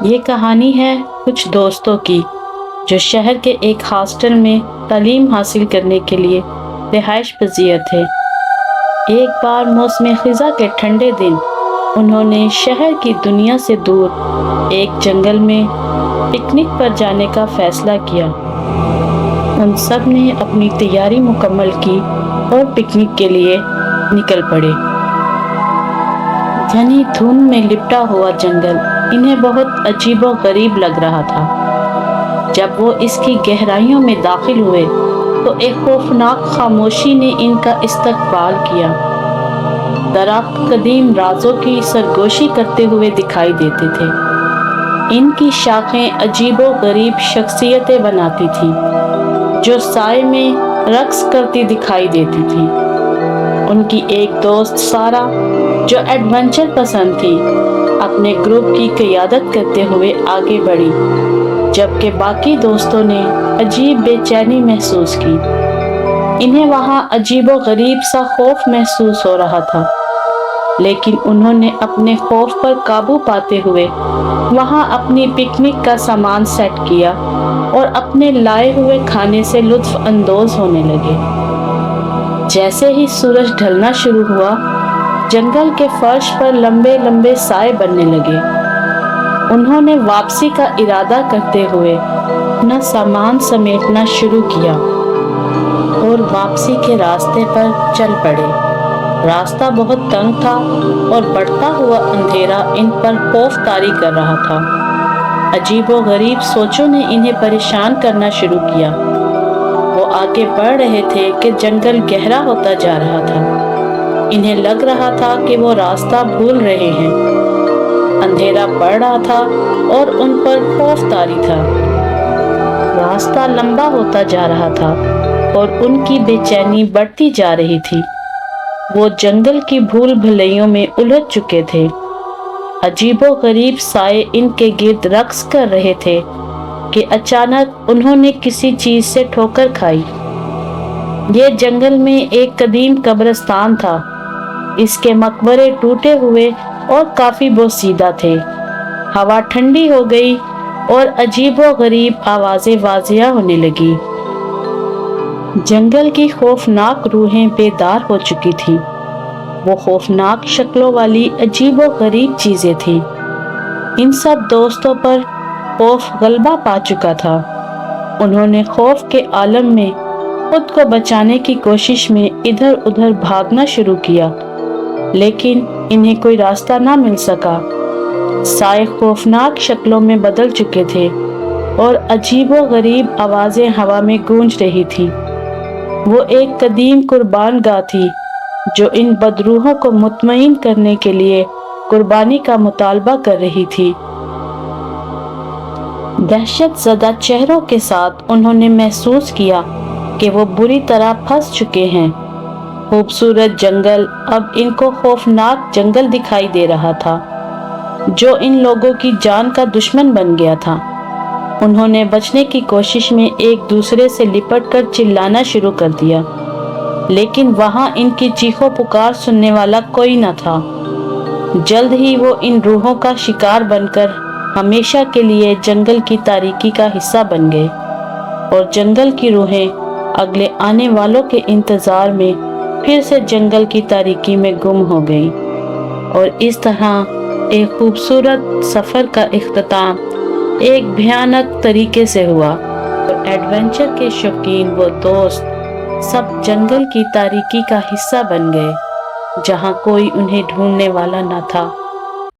یہ کہانی ہے کچھ دوستوں کی جو شہر کے ایک ہاسٹل میں تعلیم حاصل کرنے کے لیے رہائش پذیر تھے۔ ایک بار موسم خزاں کے ٹھنڈے دن انہوں نے شہر کی دنیا سے دور ایک جنگل میں پکنک پر جانے کا فیصلہ کیا۔ ان سب نے اپنی تیاری مکمل کی اور پکنک کے لیے نکل پڑے۔ گھنی دھند میں لپٹا ہوا جنگل انہیں بہت عجیب و غریب لگ رہا تھا۔ جب وہ اس کی گہرائیوں میں داخل ہوئے تو ایک خوفناک خاموشی نے ان کا استقبال کیا۔ درخت قدیم رازوں کی سرگوشی کرتے ہوئے دکھائی دیتے تھے۔ ان کی شاخیں عجیب و غریب شخصیتیں بناتی تھیں جو سائے میں رقص کرتی دکھائی دیتی تھی۔ ان کی ایک دوست سارا جو ایڈونچر پسند تھی اپنے گروپ کی قیادت کرتے ہوئے آگے بڑھی، جبکہ باقی دوستوں نے عجیب بے چینی محسوس کی۔ انہیں وہاں عجیب و غریب سا خوف محسوس ہو رہا تھا، لیکن انہوں نے اپنے خوف پر قابو پاتے ہوئے وہاں اپنی پکنک کا سامان سیٹ کیا اور اپنے لائے ہوئے کھانے سے لطف اندوز ہونے لگے۔ جیسے ہی سورج ڈھلنا شروع ہوا، جنگل کے فرش پر لمبے لمبے سائے بننے لگے۔ انہوں نے واپسی کا ارادہ کرتے ہوئے اپنا سامان سمیٹنا شروع کیا اور واپسی کے راستے پر چل پڑے۔ راستہ بہت تنگ تھا اور بڑھتا ہوا اندھیرا ان پر خوف طاری کر رہا تھا۔ عجیب و غریب سوچوں نے انہیں پریشان کرنا شروع کیا۔ وہ آگے بڑھ رہے تھے کہ جنگل گہرا ہوتا جا رہا تھا۔ انہیں لگ رہا تھا کہ وہ راستہ بھول رہے ہیں۔ اندھیرا بڑھ رہا تھا اور ان پر خوف طاری تھا۔ راستہ لمبا ہوتا جا رہا تھا اور ان کی بے چینی بڑھتی جا رہی تھی۔ وہ جنگل کی بھول بھلیوں میں الجھ چکے تھے۔ عجیب و غریب سائے ان کے گرد رقص کر رہے تھے کہ اچانک انہوں نے کسی چیز سے ٹھوکر کھائی۔ یہ جنگل میں ایک قدیم قبرستان تھا۔ اس کے مقبرے ٹوٹے ہوئے اور کافی بوسیدہ تھے۔ ہوا ٹھنڈی ہو گئی اور عجیب و غریب آوازیں واضح ہونے لگی۔ جنگل کی خوفناک روحیں بیدار ہو چکی تھیں۔ وہ خوفناک شکلوں والی عجیب و غریب چیزیں تھیں۔ ان سب دوستوں پر خوف غلبہ پا چکا تھا۔ انہوں نے خوف کے عالم میں خود کو بچانے کی کوشش میں ادھر ادھر بھاگنا شروع کیا، لیکن انہیں کوئی راستہ نہ مل سکا۔ سائے خوفناک شکلوں میں بدل چکے تھے اور عجیب و غریب آوازیں ہوا میں گونج رہی تھی۔ وہ ایک قدیم قربان گاہ تھی جو ان بدروحوں کو مطمئن کرنے کے لیے قربانی کا مطالبہ کر رہی تھی۔ دہشت زدہ چہروں کے ساتھ انہوں نے محسوس کیا کہ وہ بری طرح پھنس چکے ہیں۔ خوبصورت جنگل اب ان کو خوفناک جنگل دکھائی دے رہا تھا جو ان لوگوں کی جان کا دشمن بن گیا تھا۔ انہوں نے بچنے کی کوشش میں ایک دوسرے سے لپٹ کر چلانا شروع کر دیا، لیکن وہاں ان کی چیخو پکار سننے والا کوئی نہ تھا۔ جلد ہی وہ ان روحوں کا شکار بن کر ہمیشہ کے لیے جنگل کی تاریکی کا حصہ بن گئے، اور جنگل کی روحیں اگلے آنے والوں کے انتظار میں پھر سے جنگل کی تاریکی میں گم ہو گئیں۔ اور اس طرح ایک خوبصورت سفر کا اختتام ایک بھیانک طریقے سے ہوا، اور ایڈونچر کے شوقین وہ دوست سب جنگل کی تاریکی کا حصہ بن گئے، جہاں کوئی انہیں ڈھونڈنے والا نہ تھا۔